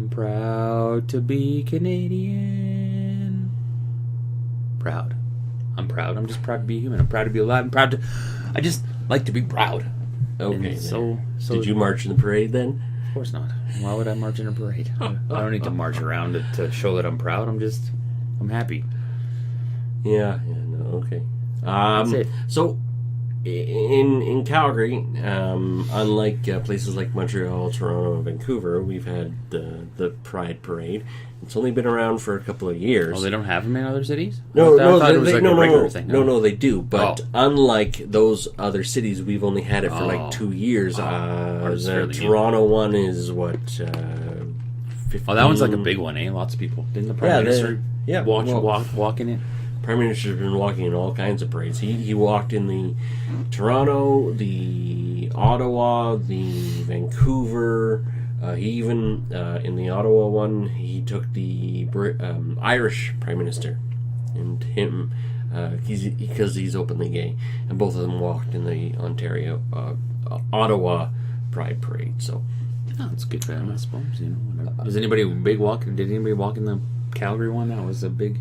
I'm proud to be Canadian. Proud. I'm proud. I'm just proud to be human. I'm proud to be alive. I just like to be proud. Okay. So did you march in the parade then? Of course not. Why would I march in a parade? I don't need to march around to show that I'm proud. I'm happy. Yeah. No. Okay. That's it. So, in Calgary, unlike places like Montreal, Toronto, and Vancouver, we've had the Pride Parade. It's only been around for a couple of years. Oh, they don't have them in other cities? No, I thought it was like a regular thing. No, they do. But unlike those other cities, we've only had it for like 2 years. The Toronto one is what? 15? Oh, that one's like a big one, eh? Lots of people. Didn't the Prime Minister walk in it? Prime Minister's been walking in all kinds of parades. He walked in the Toronto, the Ottawa, the Vancouver. He even, in the Ottawa one, he took the Irish Prime Minister and him, because he's openly gay. And both of them walked in the Ontario, Ottawa Pride Parade. So, it's good for them, I suppose. Does anybody big walk? Did anybody walk in the Calgary one? That was a big...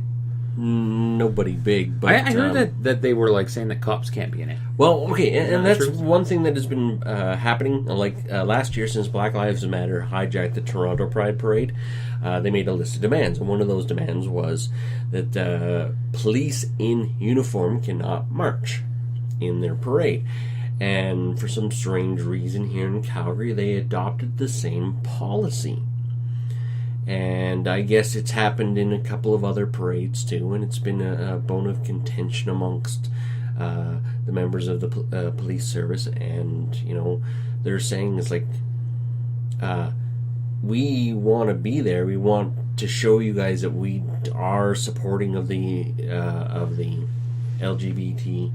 Nobody big, but I heard that they were like saying that cops can't be in it. Well, okay, and that's one thing that has been happening. Like last year, since Black Lives Matter hijacked the Toronto Pride Parade, they made a list of demands, and one of those demands was that police in uniform cannot march in their parade. And for some strange reason here in Calgary, they adopted the same policy. And I guess it's happened in a couple of other parades too, and it's been a bone of contention amongst the members of the police service. And they're saying it's like, we want to be there. We want to show you guys that we are supporting of the LGBT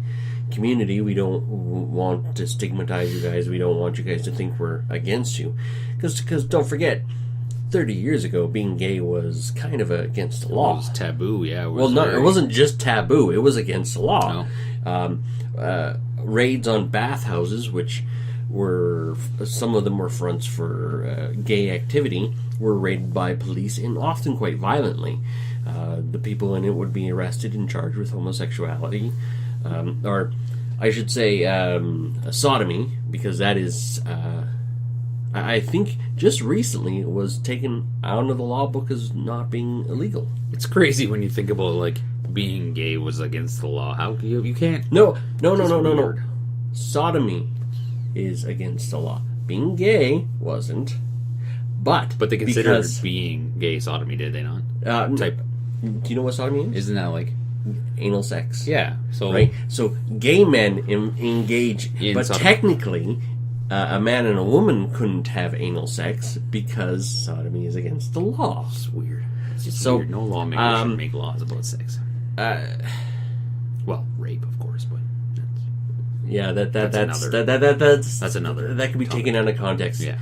community. We don't want to stigmatize you guys. We don't want you guys to think we're against you, because don't forget, 30 years ago, being gay was kind of against the law. It was taboo, yeah. It wasn't just taboo. It was against the law. No. Raids on bathhouses, which were, some of them were fronts for gay activity, were raided by police, and often quite violently. The people in it would be arrested and charged with homosexuality, or I should say sodomy, because that is... I think just recently it was taken out of the law book as not being illegal. It's crazy when you think about like being gay was against the law. How you can't? No. Sodomy is against the law. Being gay wasn't. But they considered being gay sodomy, did they not? Do you know what sodomy is? Isn't that like anal sex? Yeah. So right. So gay men engage, but sodomy. Technically. A man and a woman couldn't have anal sex because sodomy is against the law. It's weird. It's just weird. No lawmaker should make laws about sex. Well, rape, of course, but that's another. That could be taken out of context. Yeah.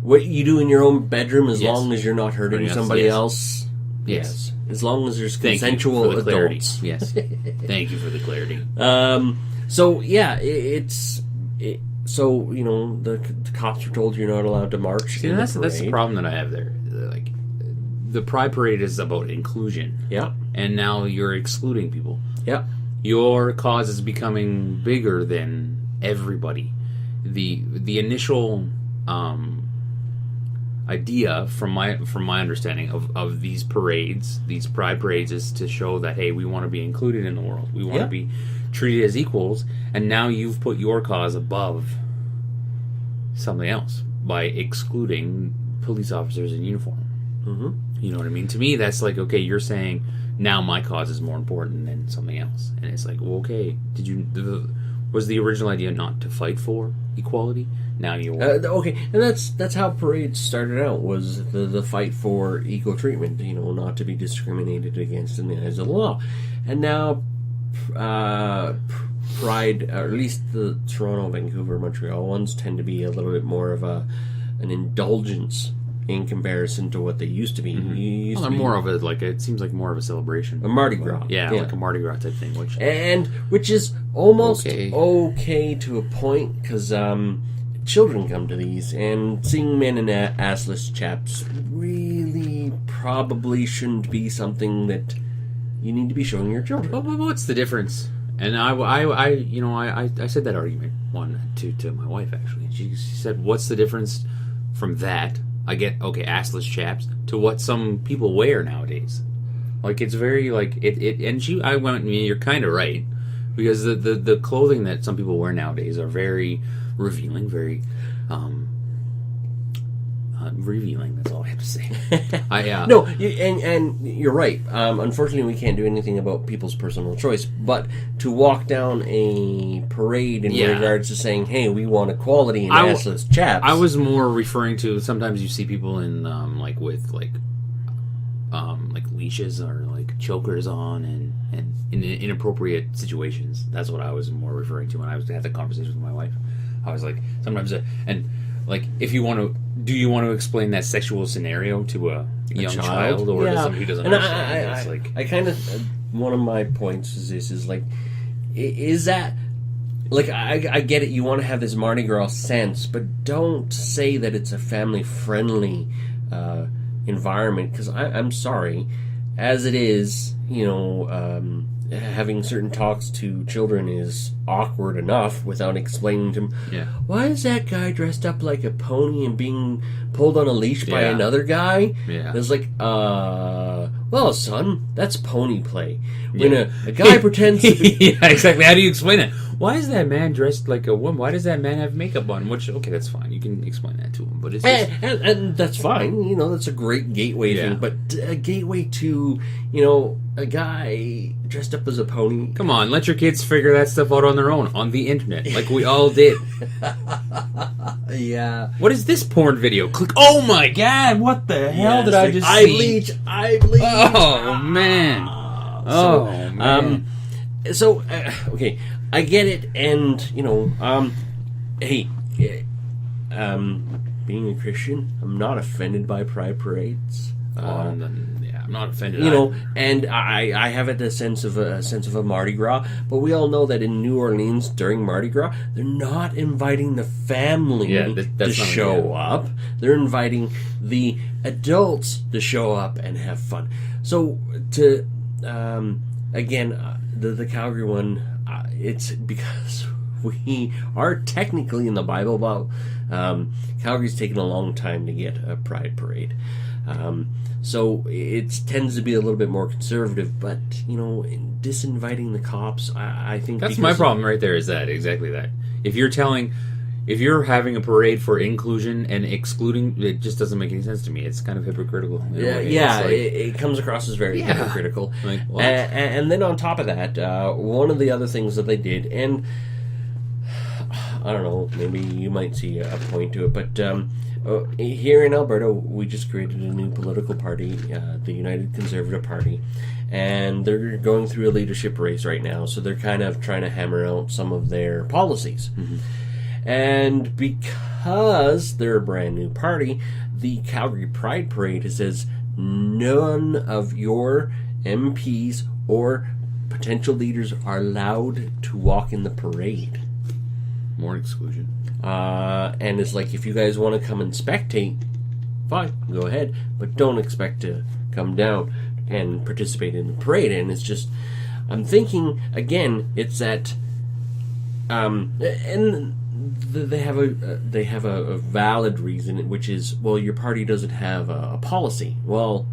What you do in your own bedroom, as long as you're not hurting somebody else. Yes. As long as there's consensual adults. Yes. Thank you for the clarity. So yeah, So, the cops were told you're not allowed to march in the parade. That's the problem that I have there. Like, the Pride Parade is about inclusion. Yeah. And now you're excluding people. Yeah. Your cause is becoming bigger than everybody. The initial idea, from my understanding of these parades, these Pride Parades, is to show that, hey, we want to be included in the world. We want to be treated as equals, and now you've put your cause above something else by excluding police officers in uniform. Mm-hmm. You know what I mean? To me, that's like, okay, you're saying now my cause is more important than something else, and it's like, well, okay, was the original idea not to fight for equality? Now you okay, and that's how parades started out, was the fight for equal treatment, not to be discriminated against in the eyes of the law. And now Pride, or at least the Toronto, Vancouver, Montreal ones, tend to be a little bit more of an indulgence in comparison to what they used to be. Mm-hmm. They're more of it seems like more of a celebration. A Mardi Gras. Yeah, like a Mardi Gras type thing. Which is almost okay to a point, because children come to these, and seeing men in assless chaps really probably shouldn't be something that you need to be showing your children. But what's the difference? And I said that argument to my wife, actually. She said, "What's the difference from that? I get assless chaps to what some people wear nowadays. Like it's very like it." And I went, "You're kind of right, because the clothing that some people wear nowadays are very revealing, very revealing. That's all I have to say." No, and you're right. Unfortunately, we can't do anything about people's personal choice. But to walk down a parade in regards to saying, "Hey, we want equality in assless chaps," I was more referring to sometimes you see people in with leashes or like chokers on and in inappropriate situations. That's what I was more referring to when I had the conversation with my wife. I was like, sometimes if you want to. Do you want to explain that sexual scenario to a young child or to somebody who doesn't understand? I kind of one of my points is that like I get it. You want to have this Mardi Gras sense, but don't say that it's a family friendly environment, because I'm sorry, as it is, having certain talks to children is awkward enough without explaining to them, why is that guy dressed up like a pony and being pulled on a leash by another guy? It's like, well, son, that's pony play. When a guy pretends to be... Yeah, exactly. How do you explain it? Why is that man dressed like a woman? Why does that man have makeup on? Which, okay, that's fine. You can explain that to him. But it's just... and that's fine. That's a great gateway thing. But a gateway to, a guy dressed up as a pony. Come on, let your kids figure that stuff out on their own, on the internet, like we all did. Yeah. What is this porn video? Click. Oh my god, what the hell did I just see? I bleach. Oh, man. Man. Okay, I get it, and, hey, being a Christian, I'm not offended by pride parades. I'm not offended. And I have a sense of a Mardi Gras, but we all know that in New Orleans during Mardi Gras, they're not inviting the family to show up. They're inviting the adults to show up and have fun. So the Calgary one, it's because we are technically in the Bible Belt. Calgary's taken a long time to get a pride parade. So it tends to be a little bit more conservative, but, disinviting the cops, I think... That's my problem right there, is that, exactly that. If you're having a parade for inclusion and excluding, it just doesn't make any sense to me. It's kind of hypocritical. It comes across as very hypocritical. Like, what? And then on top of that, one of the other things that they did, and I don't know, maybe you might see a point to it, but... here in Alberta, we just created a new political party, the United Conservative Party, and they're going through a leadership race right now, so they're kind of trying to hammer out some of their policies. Mm-hmm. And because they're a brand new party, the Calgary Pride Parade says none of your MPs or potential leaders are allowed to walk in the parade. More exclusion. And it's like, if you guys want to come and spectate, fine, go ahead, but don't expect to come down and participate in the parade. And it's just, I'm thinking again, it's that, and they have a valid reason, which is, well, your party doesn't have a policy. Well,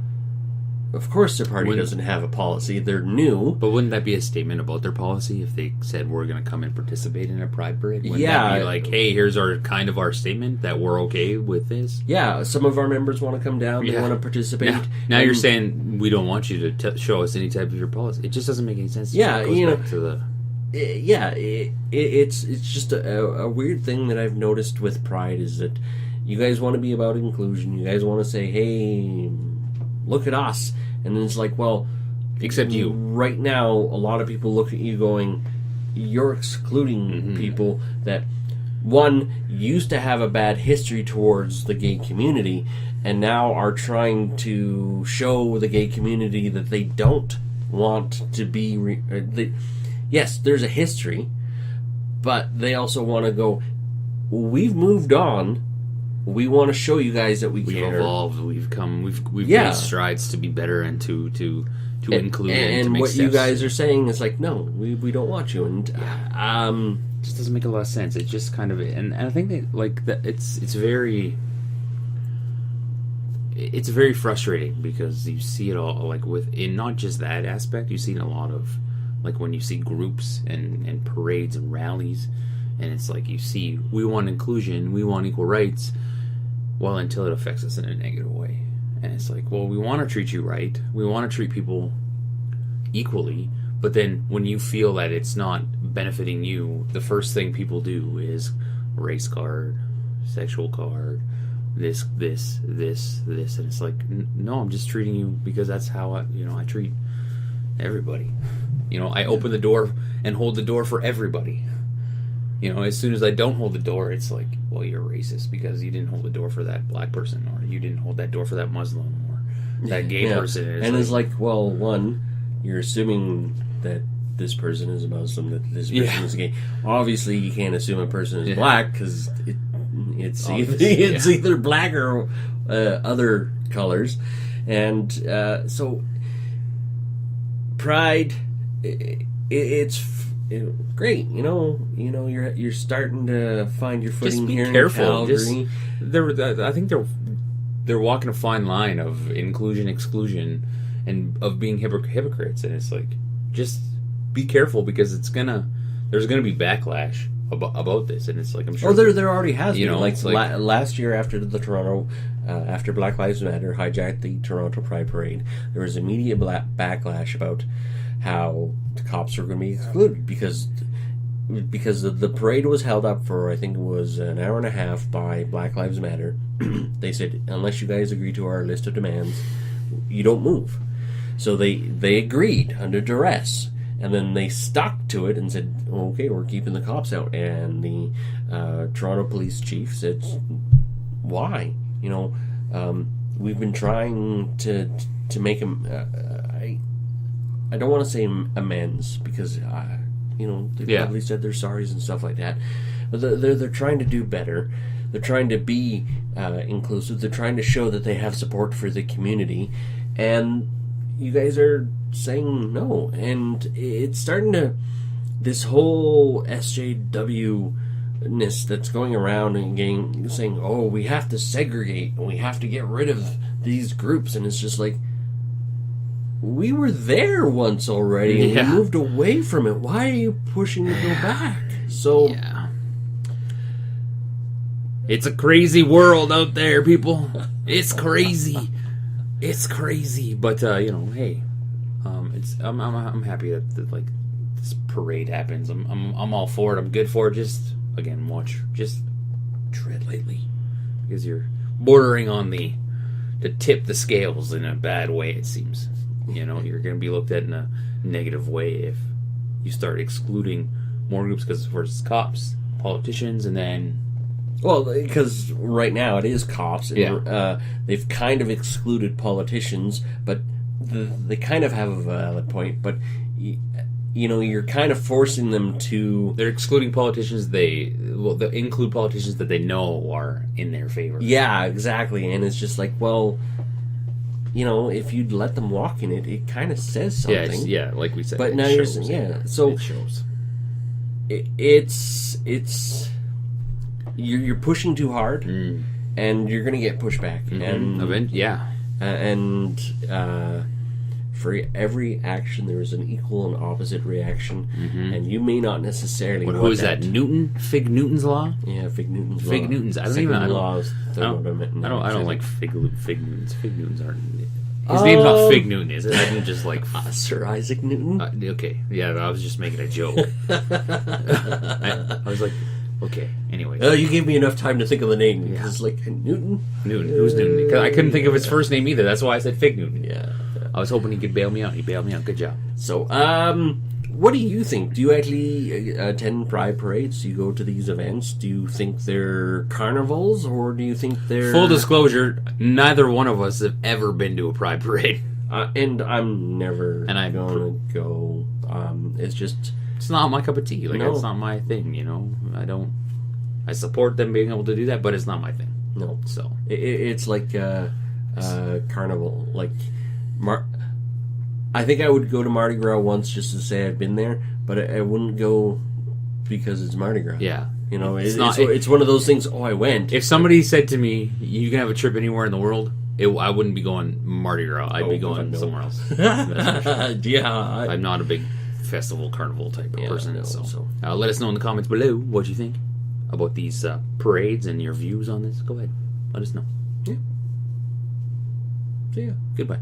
of course their party doesn't have a policy. They're new. But wouldn't that be a statement about their policy if they said we're going to come and participate in a pride parade? Wouldn't that be like, hey, here's our statement that we're okay with this? Yeah, some of our members want to come down. They want to participate. Now you're saying we don't want you to show us any type of your policy. It just doesn't make any sense. It's just a weird thing that I've noticed with Pride is that you guys want to be about inclusion. You guys want to say, hey, look at us. And then it's like, well, except you. Right now, a lot of people look at you going, you're excluding people that, one, used to have a bad history towards the gay community, and now are trying to show the gay community that they don't want to be... yes, there's a history, but they also want to go, we've moved on. We want to show you guys that we We've can. evolved. We've made strides to be better and to include and to make what steps. you guys are saying is like, no, we don't want you. And it just doesn't make a lot of sense. It just kind of, and I think that like that it's very frustrating because you see it all like in not just that aspect. You see it in a lot of like when you see groups and parades and rallies, and it's like you see we want inclusion, we want equal rights. Well, until it affects us in a negative way. And it's like, well, we want to treat you right. We want to treat people equally. But then when you feel that it's not benefiting you, the first thing people do is race card, sexual card, this. And it's like, no, I'm just treating you because that's how I treat everybody. I open the door and hold the door for everybody. As soon as I don't hold the door, it's like, well, you're racist because you didn't hold the door for that black person, or you didn't hold that door for that Muslim, or that gay person. It's like, well, one, you're assuming that this person is a Muslim, that this person is gay. Obviously, you can't assume a person is black because it's either black or other colors. And so, Pride, it's great, you're starting to find your footing here in Calgary. I think they're walking a fine line of inclusion, exclusion, and of being hypocrites. And it's like, just be careful because there's gonna be backlash about this. And it's like, I'm sure. Oh, there already has been. Last year after the Toronto, after Black Lives Matter hijacked the Toronto Pride Parade, there was immediate backlash about how the cops were going to be excluded because the parade was held up for, I think it was an hour and a half by Black Lives Matter. They said, unless you guys agree to our list of demands, you don't move. So they agreed under duress, and then they stuck to it and said, okay, we're keeping the cops out. And the Toronto police chief said, why? We've been trying to make him. I don't want to say amends because they probably said they're sorries and stuff like that, but they're trying to do better. They're trying to be inclusive. They're trying to show that they have support for the community, and you guys are saying no. And it's starting to, this whole SJW-ness that's going around and saying, oh, we have to segregate and we have to get rid of these groups, and it's just like, we were there once already, and we moved away from it. Why are you pushing to go back? So, it's a crazy world out there, people. It's crazy. It's crazy. But hey, I'm happy that like this parade happens. I'm all for it. I'm good for it. Just tread lightly because you're bordering on to tip the scales in a bad way. It seems. You're going to be looked at in a negative way if you start excluding more groups because first cops, politicians, and then... Well, because right now it is cops. And, they've kind of excluded politicians, but they kind of have a valid point. But, you're kind of forcing them to... They're excluding politicians. They'll include politicians that they know are in their favor. Yeah, exactly. And it's just like, well... if you'd let them walk in it, it kind of says something. Yeah, like we said. But now shows, so it shows. It's you're pushing too hard, and you're going to get pushback. And for every action, there is an equal and opposite reaction, and you may not necessarily. Who is that? Newton? Fig Newton's law? Yeah, Fig Newton's law. Fig Newton's. I don't like Fig Newtons. Fig Newtons aren't. His name's not Fig Newton, is it? I didn't just like Sir Isaac Newton. Okay, yeah, I was just making a joke. I was like, okay. Anyway, you gave me enough time to think of the name because like Newton. Who's Newton? Because I couldn't think of his first name either. That's why I said Fig Newton. Yeah. I was hoping he could bail me out. He bailed me out. Good job. So, what do you think? Do you actually attend Pride parades? Do you go to these events? Do you think they're carnivals, or do you think they're... Full disclosure, neither one of us have ever been to a Pride parade. And I'm never going to go. It's just... It's not my cup of tea. It's not my thing, I don't... I support them being able to do that, but it's not my thing. No. So It's like carnival. Like, I think I would go to Mardi Gras once just to say I've been there, but I wouldn't go because it's Mardi Gras. yeah. You know, it's one of those things. Oh, I went. If somebody said to me, "You can have a trip anywhere in the world," I wouldn't be going Mardi Gras. I'd be going somewhere else. Yeah, I'm not a big festival, carnival type of person. no, so let us know in the comments below what you think about these parades and your views on this. Go ahead, let us know. Yeah. See ya. Goodbye.